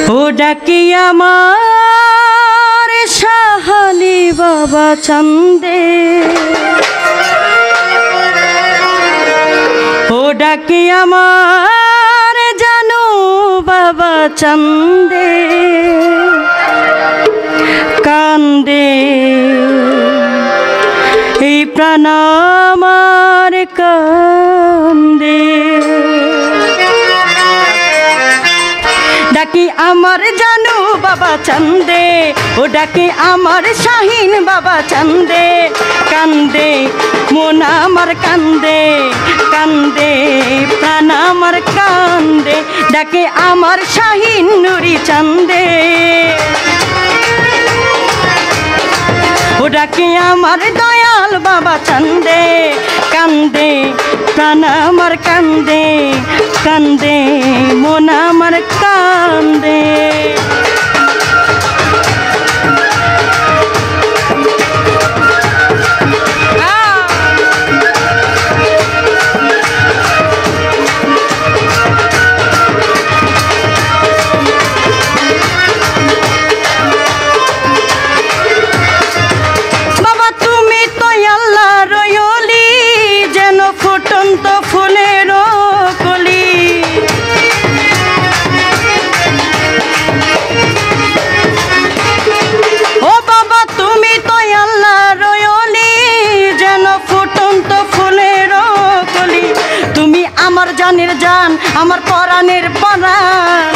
ও ডাকি আমার সাহালি বাবা চান্দে, ও ডাকি আমার জানু বাবা চান্দে, কান্দে এই প্রাণ আমার কান্দে। ডাকি আমার জানু বাবা চান্দে, ও ডাকি আমার শাহিন বাবা চান্দে, কান্দে মন আমার কান্দে, কান্দে প্রাণ আমার কান্দে, ডাকে আমার শাহিন নুরি চান্দে। ও ডাকে আমার দয়াল বাবা চান্দে, কান্দে প্রাণ আমার কান্দে, কান্দে মন আমার কান্দে। জানের জান আমার পরাণের পরাণ,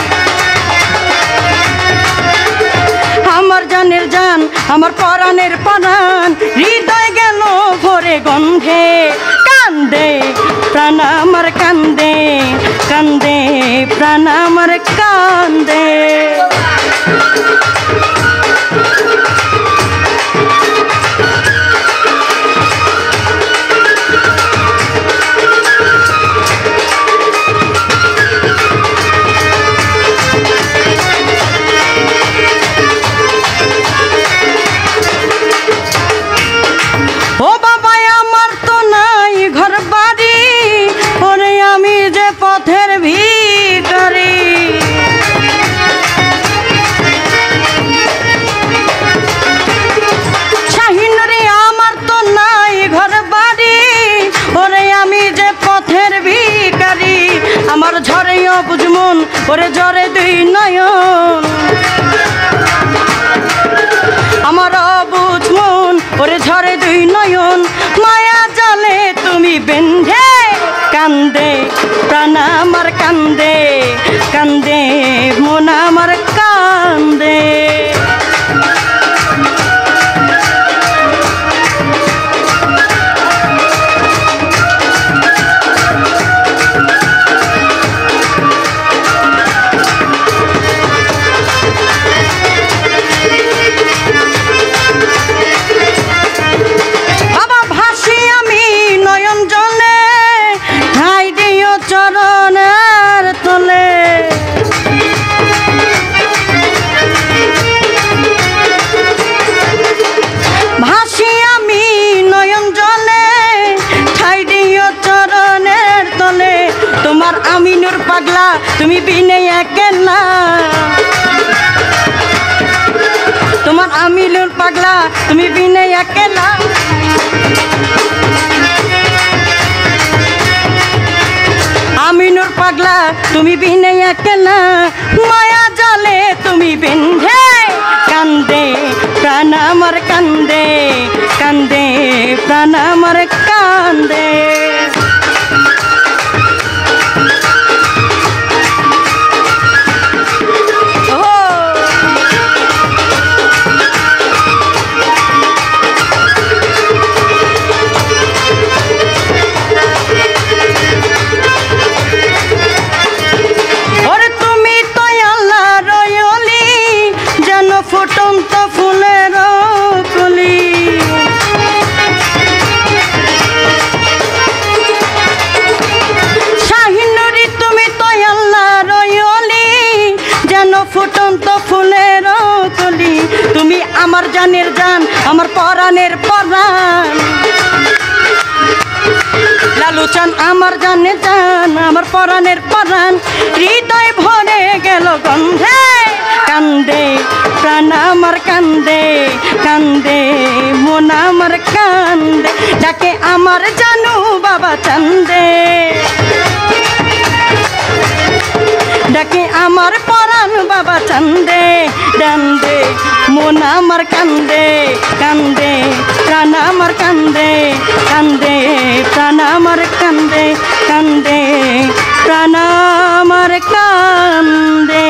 আমার জানের জান আমার পরাণের পরাণ, হৃদয় গেল ভরে গন্ধে, কান্দে প্রাণ আমার কান্দে, কান্দে প্রাণ আমার কান্দে। ও বাবা আমার তো নাই ঘর বাড়ি, ওরে আমি যে পথের ভিখারি, শাহিন রে আমার তো নাই ঘর বাড়ি, ওরে আমি যে পথের ভিখারি, আমার ঝরে অবুঝ মন ওরে ঝরে দুই নয়ন, আমার অবুঝ মন ওরে ঝরে দুই নয়ন, মায়া জালে তুমি বেঁধে, কান্দে প্রাণ আমার কান্দে, কান্দে মন আমার কান্দে। আমিনুর পাগলা তুমি বিনে একলা, তোমার আমিনুর পাগলা তুমি বিনে একলা, আমিনুর পাগলা তুমি বিনে একলা, মায়া জালে তুমি বেঁধে, কান্দে প্রাণ আমার কান্দে, কান্দে প্রাণ আমার কান্দে। ফুটন্ত ফুলের কলি, শাহিনুরি তুমি তো আল্লাহর ওলি, যেন ফুটন্ত ফুলের কলি, তুমি আমার জানের জান আমার পরাণের পরাণ, লালু চান আমার জানের জান আমার পরাণের পরাণ, হৃদয় ভরে গেল গন্ধে, কান্দে প্রাণ আমার কান্দে কান্দে মন আমার কান্দে ডাকে আমার জানু বাবা চান্দে ডাকে আমার পরাণ বাবা চান্দে ডান্দে মন আমার কান্দে কান্দে প্রাণ আমার কান্দে কান্দে প্রাণ আমার কান্দে কান্দে প্রাণ আমার কান্দে।